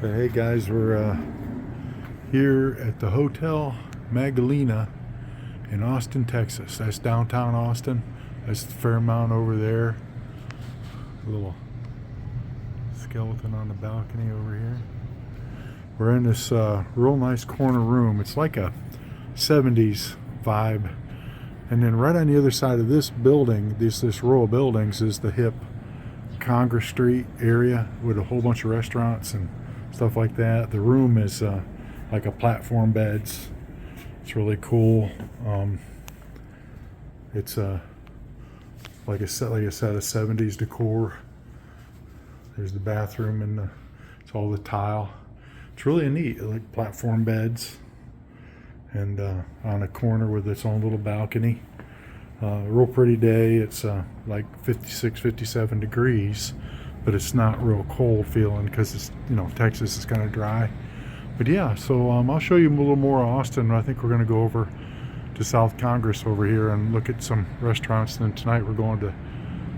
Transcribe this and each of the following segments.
Hey guys, we're here at the Hotel Magnolia in Austin, Texas. That's downtown Austin. That's the Fairmount over there. A little skeleton on the balcony over here. We're in this real nice corner room. It's like a 70s vibe. And then right on the other side of this building, this row of buildings, is the hip Congress Street area with a whole bunch of restaurants and stuff like that. The room is like a platform beds. It's really cool. It's like a set of 70s decor. There's the bathroom and it's all the tile. It's really neat, like platform beds, and on a corner with its own little balcony. Real pretty day. It's like 56, 57 degrees, but it's not real cold feeling because it's, Texas is kind of dry. But yeah, so I'll show you a little more of Austin. I think we're going to go over to South Congress over here and look at some restaurants. And then tonight we're going to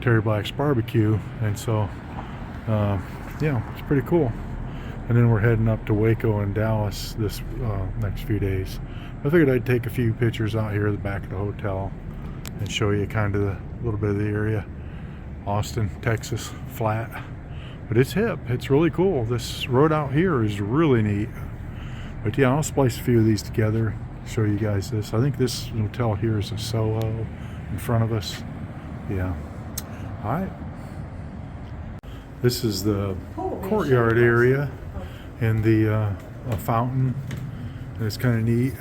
Terry Black's Barbecue, and so yeah, it's pretty cool. And then we're heading up to Waco and Dallas this next few days. I figured I'd take a few pictures out here at the back of the hotel and show you kind of a little bit of the area. Austin, Texas, flat, but it's hip. It's really cool. This road out here is really neat. But yeah, I'll splice a few of these together, show you guys this. I think this hotel here is a Soho in front of us. Yeah. All right. This is the courtyard area and the a fountain. And it's kind of neat.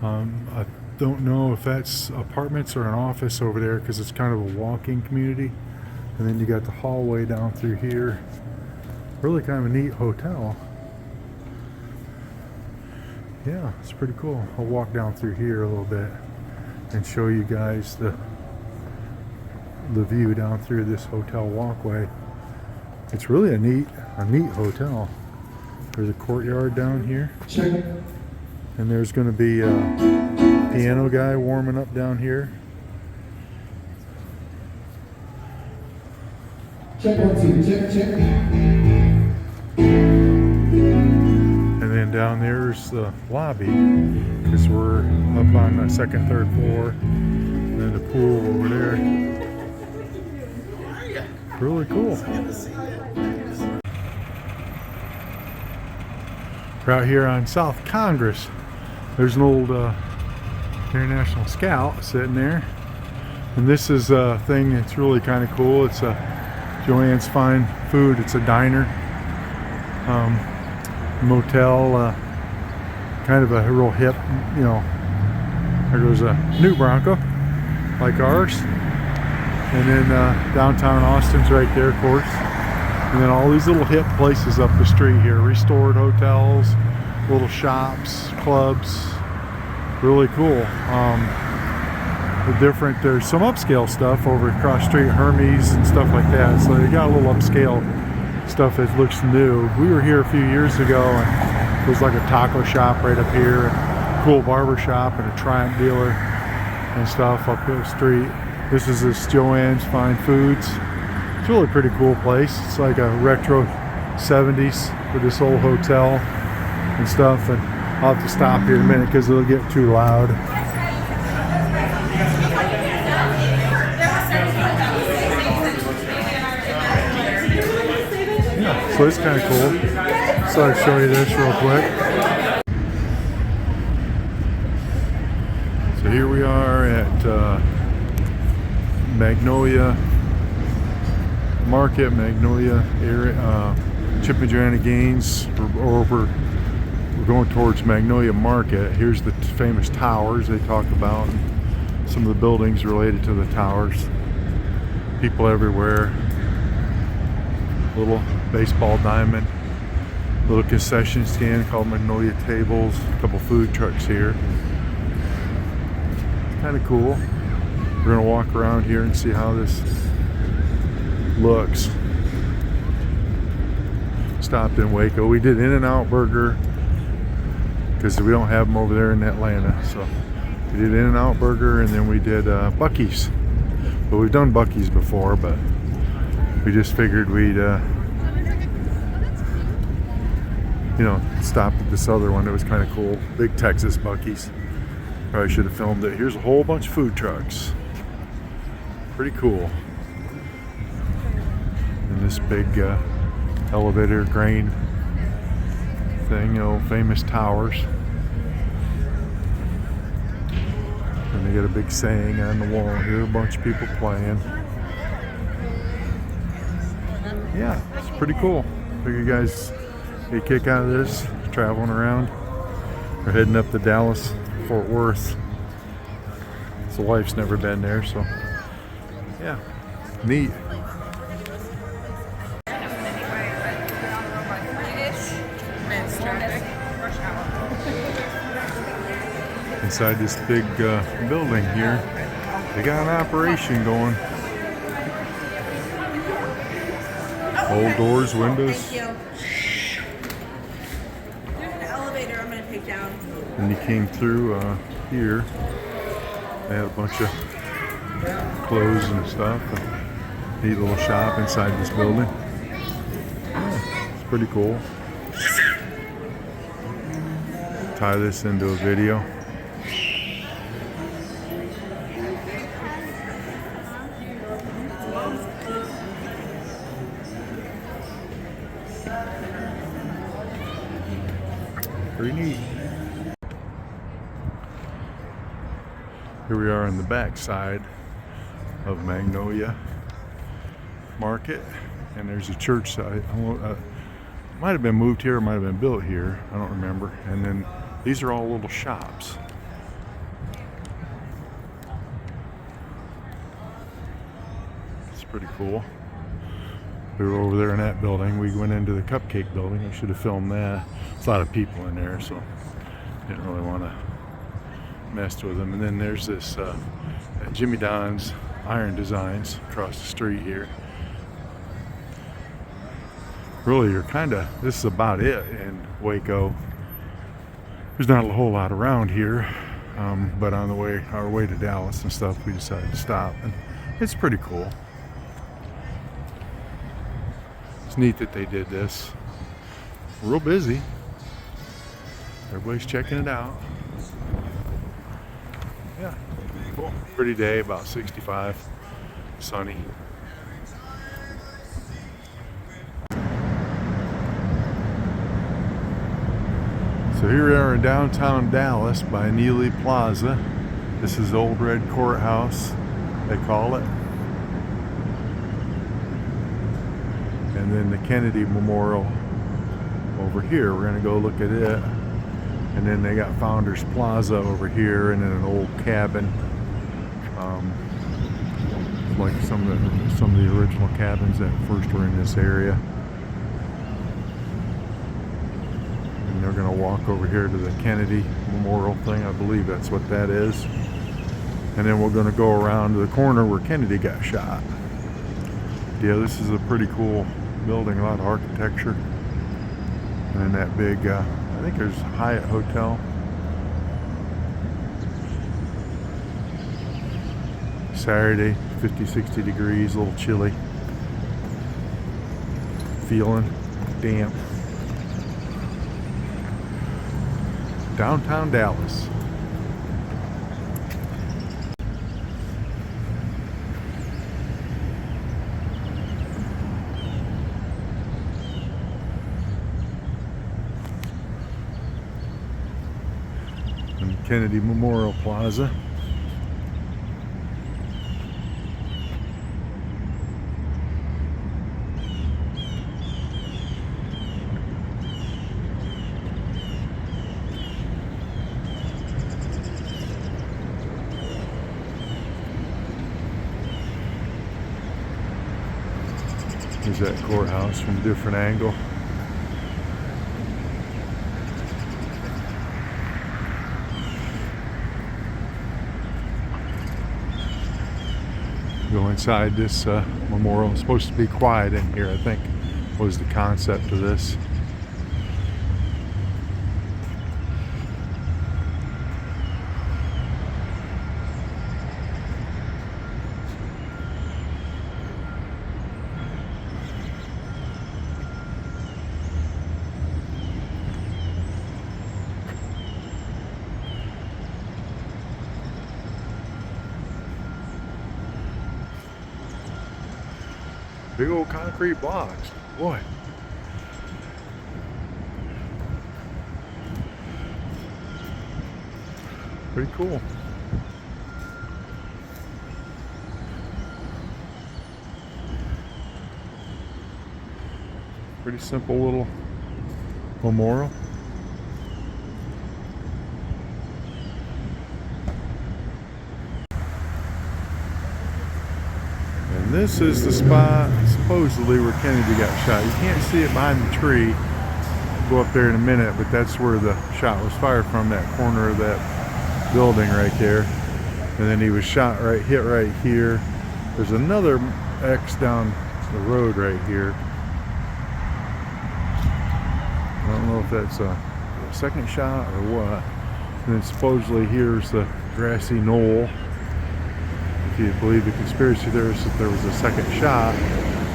I don't know if that's apartments or an office over there because it's kind of a walking community. And then you got the hallway down through here. Really kind of a neat hotel. Yeah, it's pretty cool. I'll walk down through here a little bit and show you guys the view down through this hotel walkway. It's really a neat hotel. There's a courtyard down here. And there's going to be a piano guy warming up down here. Check 1 2, check. And then down there's the lobby, because we're up on the second, third floor. And then the pool over there. Really cool. We're out here on South Congress. There's an old International Scout sitting there. And this is a thing that's really kind of cool. It's a Joanne's Fine Food. It's a diner, motel, kind of a real hip, there goes a new Bronco like ours. And then downtown Austin's right there, of course. And then all these little hip places up the street here, restored hotels, little shops, clubs, really cool. There's some upscale stuff over across the street, Hermes and stuff like that. So they got a little upscale stuff that looks new. We were here a few years ago, and there was like a taco shop right up here, a cool barber shop, and a Triumph dealer and stuff up the street. This is this Joanne's Fine Foods. It's really a pretty cool place. It's like a retro 70s with this old hotel and stuff. And I'll have to stop here in a minute because it'll get too loud. Yeah, so it's kind of cool. So I'll show you this real quick. So here we are at Magnolia Market, Magnolia area, Chip and Joanna Gaines. We're going towards Magnolia Market. Here's the famous towers they talk about, and some of the buildings related to the towers. People everywhere. Little baseball diamond, little concession stand called Magnolia Tables. A couple food trucks here. Kind of cool. We're gonna walk around here and see how this looks. Stopped in Waco. We did In-N-Out Burger because we don't have them over there in Atlanta. So we did In-N-Out Burger, and then we did Buc-ee's. But we've done Buc-ee's before, but we just figured we'd you know, stopped at this other one. It was kind of cool. Big Texas Buc-ee's. Probably should have filmed it. Here's a whole bunch of food trucks. Pretty cool. And this big elevator grain thing, you know, famous towers. And they got a big saying on the wall here. A bunch of people playing. Yeah, it's pretty cool. Figure you guys get a kick out of this, traveling around. We're heading up to Dallas, Fort Worth. So wife's never been there, so yeah, neat. Inside this big building here, they got an operation going. Old doors, windows. Thank you. There's an elevator I'm going to take down. And you came through here. They had a bunch of clothes and stuff. A neat little shop inside this building. Yeah, it's pretty cool. Tie this into a video. Pretty neat. Here we are on the back side of Magnolia Market, and there's a church site. Might have been moved here, might have been built here. I don't remember. And then these are all little shops. It's pretty cool. We were over there in that building. We went into the cupcake building. I should have filmed that. There's a lot of people in there, so didn't really want to mess with them. And then there's this Jimmy Don's Iron Designs across the street here. Really, this is about it in Waco. There's not a whole lot around here, but on our way to Dallas and stuff, we decided to stop, and it's pretty cool. It's neat that they did this. Real busy. Everybody's checking it out. Yeah, cool. Pretty day, about 65, sunny. So here we are in downtown Dallas by Neely Plaza. This is Old Red Courthouse, they call it. And then the Kennedy Memorial over here. We're gonna go look at it. And then they got Founders Plaza over here, and then an old cabin, like some of the original cabins that first were in this area. And they're gonna walk over here to the Kennedy Memorial thing. I believe that's what that is. And then we're gonna go around to the corner where Kennedy got shot. Yeah, this is a pretty cool building, a lot of architecture. And then that big, I think there's Hyatt Hotel. Saturday, 50, 60 degrees, a little chilly. Feeling damp. Downtown Dallas. And Kennedy Memorial Plaza. There's that courthouse from a different angle. Go inside this memorial. It's supposed to be quiet in here, I think, was the concept of this. Big old concrete blocks. Boy. Pretty cool. Pretty simple little memorial. And this is the spot supposedly where Kennedy got shot. You can't see it behind the tree. We'll go up there in a minute, but that's where the shot was fired from, that corner of that building right there. And then he was shot hit right here. There's another X down the road right here. I don't know if that's a second shot or what. And then supposedly here's the grassy knoll. If you believe the conspiracy theorists that there was a second shot,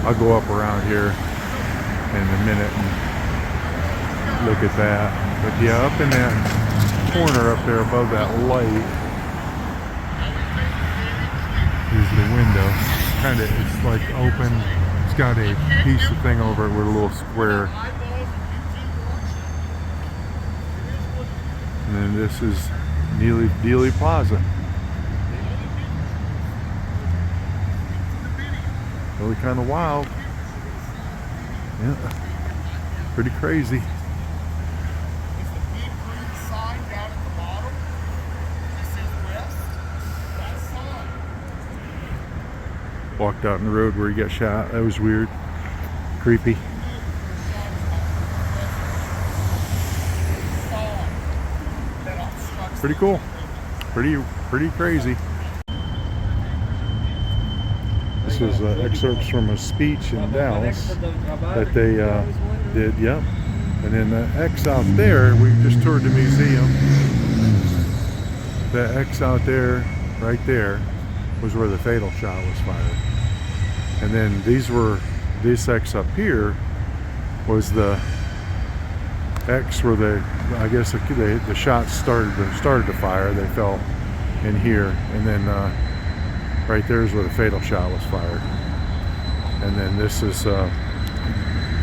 I'll go up around here in a minute and look at that. But yeah, up in that corner up there above that light is the window. It's like open. It's got a piece of thing over it with a little square. And then this is Dealey Plaza. Really kind of wild. Yeah, pretty crazy. Walked out in the road where he got shot. That was weird. Creepy. Pretty cool. Pretty crazy. This was excerpts from a speech in Dallas that they did, yep. And then the X out there, we just toured the museum. The X out there, right there, was where the fatal shot was fired. And then this X up here was the X where I guess the shots started to fire. They fell in here, and then right there is where the fatal shot was fired. And then this is, of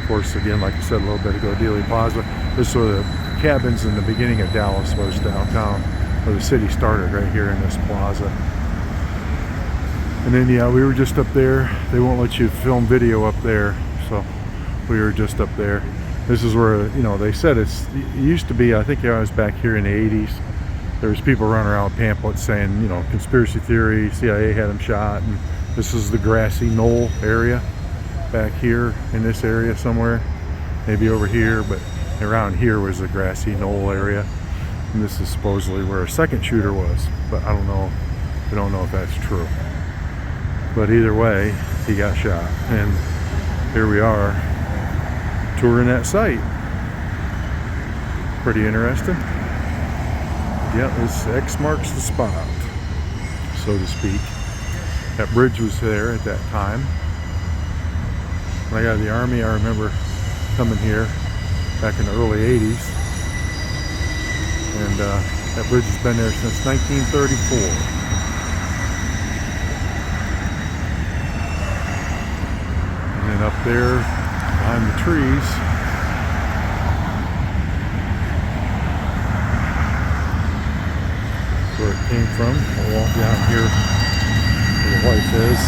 course, again, like I said a little bit ago, Dealey Plaza. This is where the cabins in the beginning of Dallas was, downtown, where the city started, right here in this plaza. And then yeah, we were just up there. They won't let you film video up there, so we were just up there. This is where, you know, they said it used to be, I think I was back here in the 80s. There was people running around with pamphlets saying, you know, conspiracy theory, CIA had him shot. And this is the grassy knoll area back here in this area somewhere. Maybe over here, but around here was the grassy knoll area. And this is supposedly where a second shooter was. But I don't know. We don't know if that's true. But either way, he got shot. And here we are, touring that site. Pretty interesting. Yeah, this X marks the spot, so to speak. That bridge was there at that time. When I got out of the Army, I remember coming here back in the early 80s. And that bridge has been there since 1934. And then up there, behind the trees, where it came from. I'll walk down here where the wife is.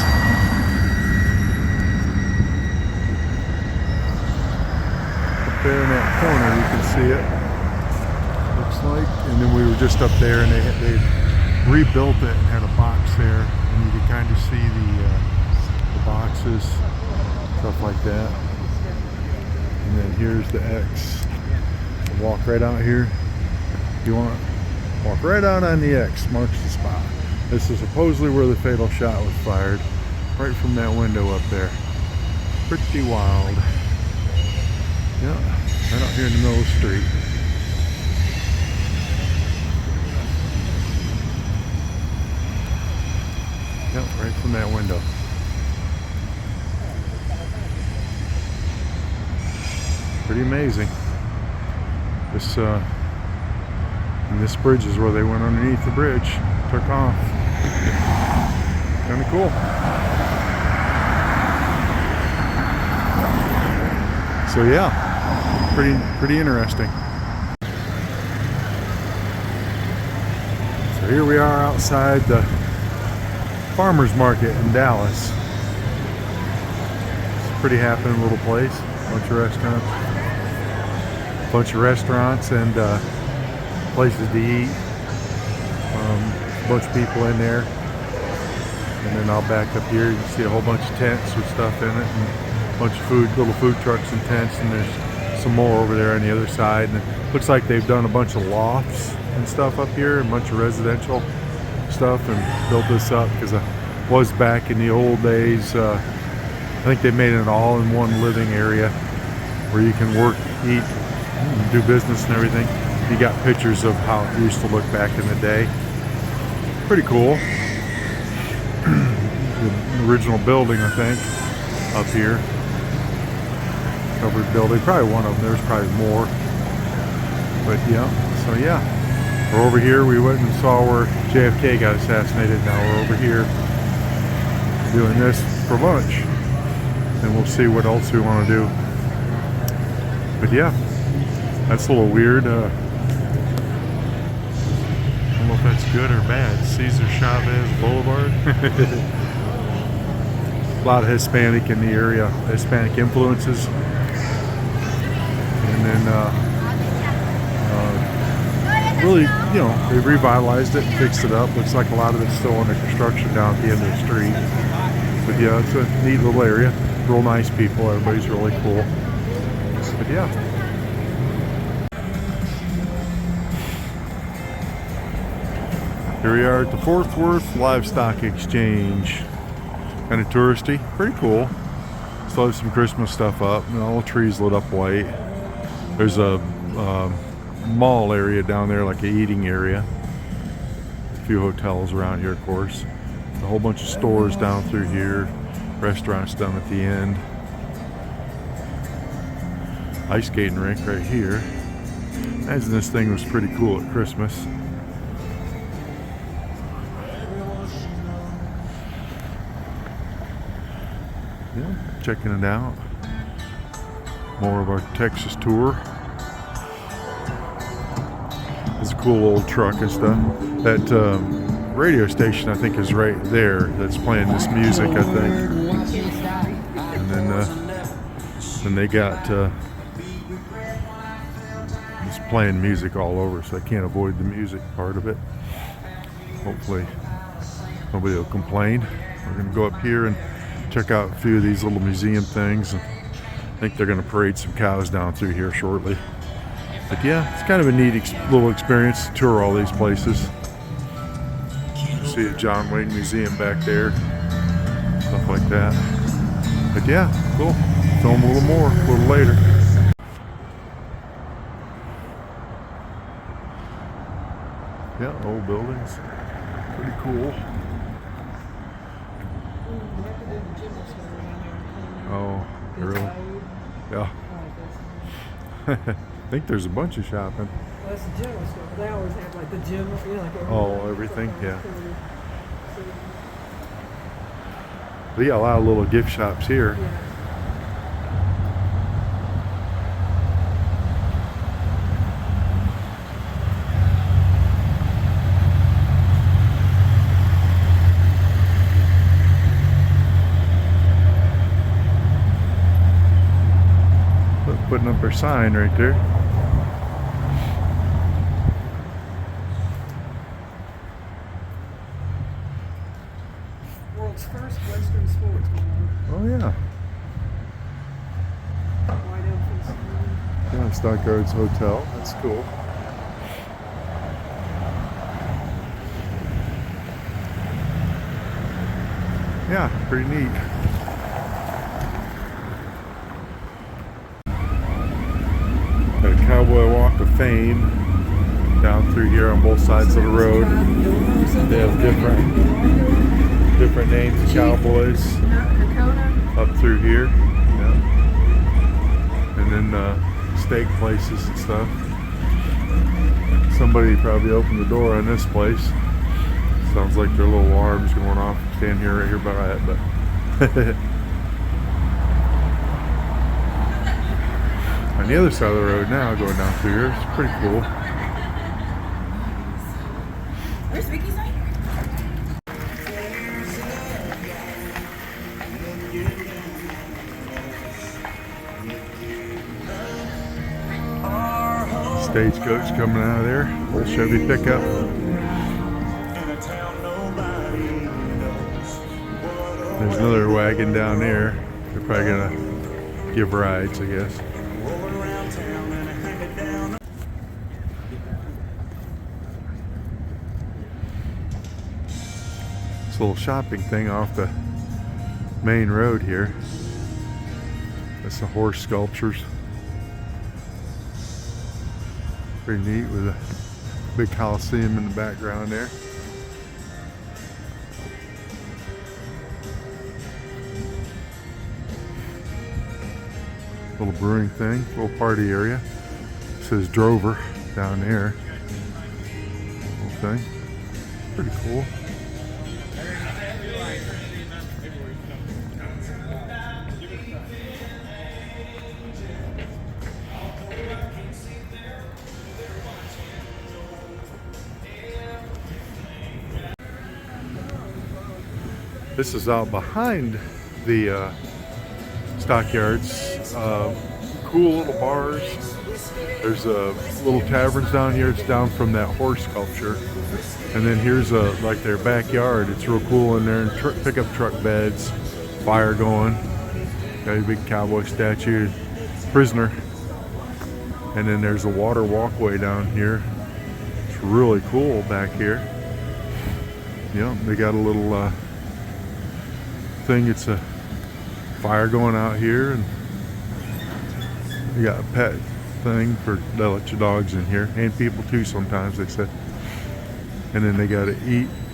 Up there in that corner, you can see it. Looks like. And then we were just up there, and they rebuilt it and had a box there, and you could kind of see the boxes, stuff like that. And then here's the X. We'll walk right out here. You want to walk right out on the X, marks the spot. This is supposedly where the fatal shot was fired, right from that window up there. Pretty wild. Yeah, right out here in the middle of the street. Yep, right from that window. Pretty amazing. And this bridge is where they went underneath the bridge, took off. Kind of cool. So yeah, pretty interesting. So here we are outside the farmers market in Dallas. It's a pretty happening little place. Bunch of restaurants and places to eat. A bunch of people in there. And then I'll back up here. You can see a whole bunch of tents with stuff in it, and a bunch of little food trucks and tents, and there's some more over there on the other side. And it looks like they've done a bunch of lofts and stuff up here, and a bunch of residential stuff, and built this up because I was back in the old days. I think they made it all in one living area where you can work, eat, do business and everything. You got pictures of how it used to look back in the day. Pretty cool. The original building, I think, up here. Covered building, probably one of them. There's probably more. But yeah, so yeah. We're over here. We went and saw where JFK got assassinated. Now we're over here doing this for lunch. And we'll see what else we want to do. But yeah, that's a little weird. I don't know if that's good or bad. Cesar Chavez Boulevard. A lot of Hispanic in the area, Hispanic influences. And then really, they've revitalized it, fixed it up. Looks like a lot of it's still under construction down at the end of the street. But yeah, it's a neat little area. Real nice people. Everybody's really cool. But yeah. Here we are at the Fort Worth Livestock Exchange. Kind of touristy, pretty cool. Still have some Christmas stuff up, and all the trees lit up white. There's a mall area down there, like an eating area. A few hotels around here, of course. A whole bunch of stores down through here. Restaurants down at the end. Ice skating rink right here. Imagine this thing was pretty cool at Christmas. Yeah, checking it out. More of our Texas tour. It's a cool old truck and stuff. That radio station, I think, is right there. That's playing this music, I think. And then they got it's playing music all over, so I can't avoid the music part of it. Hopefully, nobody will complain. We're gonna go up here and check out a few of these little museum things, and I think they're going to parade some cows down through here shortly. But yeah, it's kind of a neat little experience to tour all these places. See a John Wayne Museum back there, stuff like that. But yeah, cool. Film a little more a little later. Yeah, old buildings, pretty cool. Oh, really? Yeah. I think there's a bunch of shopping. Well, that's the general store. They always have like the gym, Oh, everything, yeah. We got a lot of little gift shops here. Yeah. Putting up our sign right there. World's first Western sports mall. Oh yeah. White Elephant Saloon. Yeah, Stockyards Hotel. That's cool. Yeah, pretty neat. Got a Cowboy Walk of Fame down through here on both sides of the road. They have different names of cowboys up through here. Yeah. And then steak places and stuff. Somebody probably opened the door on this place. Sounds like their little alarm's going off. Stand here right here by it, but on the other side of the road now, going down through here. It's pretty cool. Where's Vicky's night? Stagecoach coming out of there. Old Chevy pickup. There's another wagon down there. They're probably gonna give rides, I guess. This little shopping thing off the main road here. That's the horse sculptures. Pretty neat with a big coliseum in the background there. Little brewing thing, little party area. It says Drover down there. Little thing. Pretty cool. This is out behind the stockyards. Cool little bars. There's little taverns down here. It's down from that horse sculpture. And then here's like their backyard. It's real cool in there. And pickup truck beds, fire going. Got a big cowboy statue, prisoner. And then there's a water walkway down here. It's really cool back here. Yeah, they got a little thing. It's a fire going out here, and you got a pet thing for they let your dogs in here, and people too sometimes, they said. And then they got a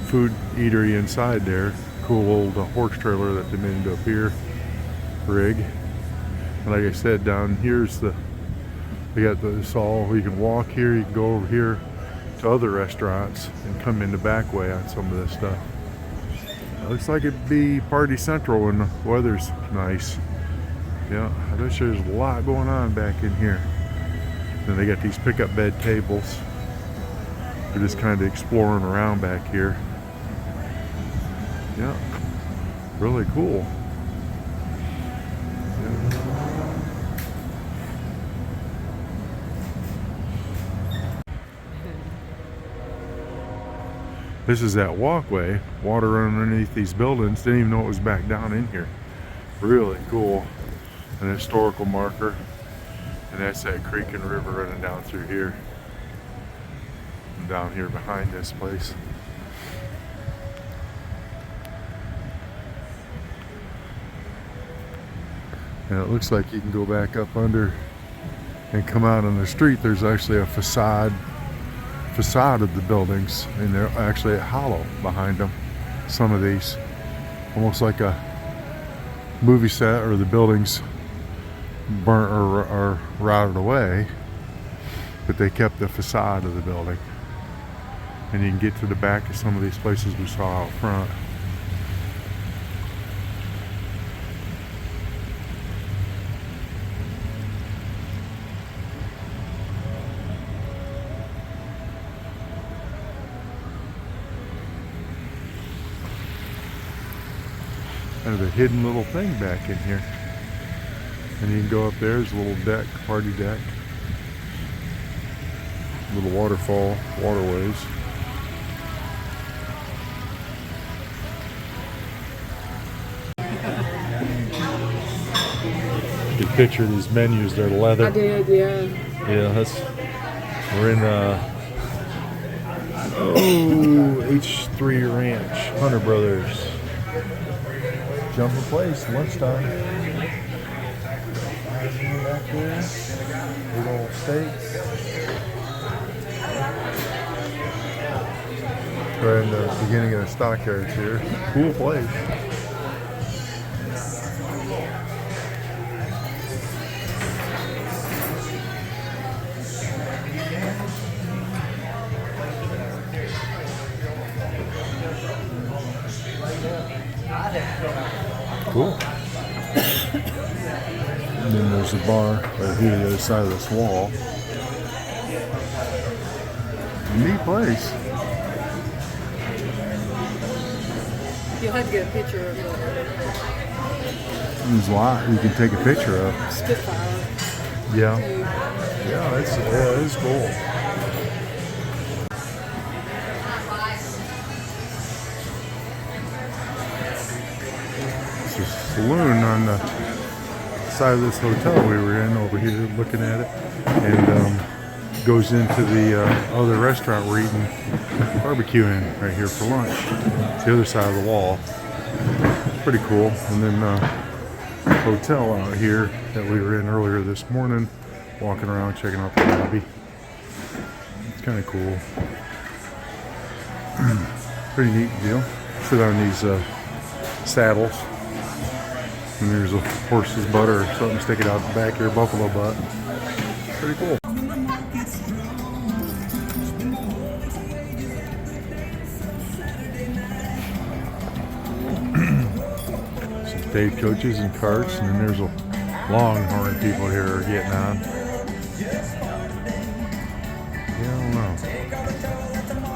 food eatery inside there. Cool old horse trailer that they made into a beer rig. And like I said, down here's they got this all, you can walk here, you can go over here to other restaurants and come in the back way on some of this stuff. Looks like it'd be party central when the weather's nice. Yeah, I bet you there's a lot going on back in here. Then they got these pickup bed tables. They're just kind of exploring around back here. Yeah, really cool. Yeah. This is that walkway, water underneath these buildings. Didn't even know it was back down in here. Really cool. An historical marker. And that's that creek and river running down through here. And down here behind this place. And it looks like you can go back up under and come out on the street. There's actually a facade of the buildings, and they're actually hollow behind them. Some of these, almost like a movie set, or the buildings burnt or rotted away, but they kept the facade of the building. And you can get to the back of some of these places we saw out front. Kind of a hidden little thing back in here. And you can go up there, there's a little deck, party deck. Little waterfall, waterways. You can picture these menus, they're leather. I did, yeah. Yeah, we're in H3 Ranch, Hunter Brothers. Jumping place, lunchtime. Back there, big old steaks. Right in the beginning of the stockyards here. Cool place. Cool. And then there's a bar right here on the other side of this wall. Neat place. You'll have to get a picture of the There's a lot you can take a picture of. Spitfire. Yeah. Too. Yeah, it's cool. It's a saloon on the side of this hotel we were in over here looking at it, and goes into the other restaurant we're eating barbecuing right here for lunch. It's the other side of the wall. Pretty cool. And then hotel out here that we were in earlier this morning, walking around checking out the lobby. It's kind of cool. Pretty neat deal. Sit on these saddles, and there's a horse's butt or something sticking out the back here, buffalo butt. Pretty cool. Some stagecoaches and carts, and then there's a longhorn people here are getting on. Yeah, I don't know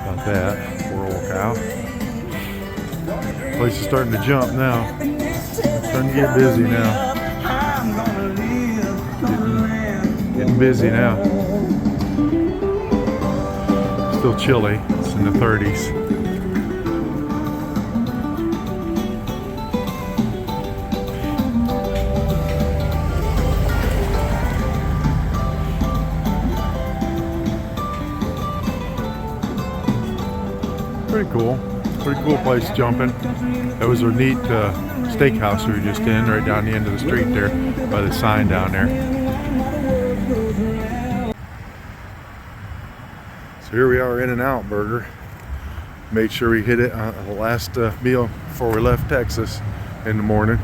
about that. Poor old cow. Place is starting to jump now. It's starting to get busy now. Getting busy now. Still chilly. It's in the 30s. Pretty cool. Pretty cool place jumping. That was a neat steakhouse we were just in, right down the end of the street there, by the sign down there. So here we are, In-N-Out Burger. Made sure we hit it on the last meal before we left Texas in the morning.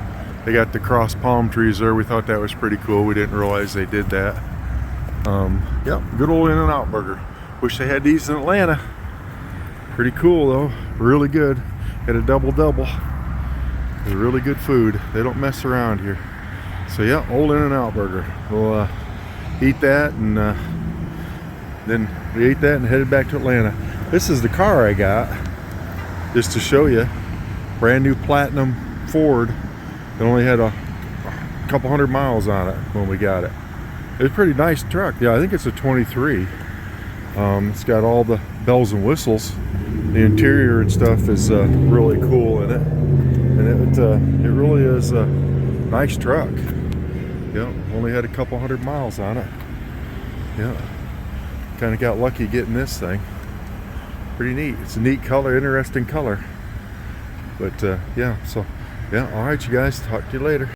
They got the cross palm trees there. We thought that was pretty cool. We didn't realize they did that. Yep, good old In-N-Out Burger. Wish they had these in Atlanta. Pretty cool though, really good. Had a double-double. Really good food. They don't mess around here. So yeah, old In-N-Out Burger. We'll eat that, and then we ate that and headed back to Atlanta. This is the car I got, just to show you. Brand new platinum Ford. It only had a couple hundred miles on it when we got it. It's a pretty nice truck. Yeah, I think it's a 23. It's got all the bells and whistles. The interior and stuff is really cool in it, and it really is a nice truck. Yeah, only had a couple hundred miles on it. Yeah, kind of got lucky getting this thing. Pretty neat. It's a neat color, interesting color. But yeah, so yeah, all right, you guys. Talk to you later.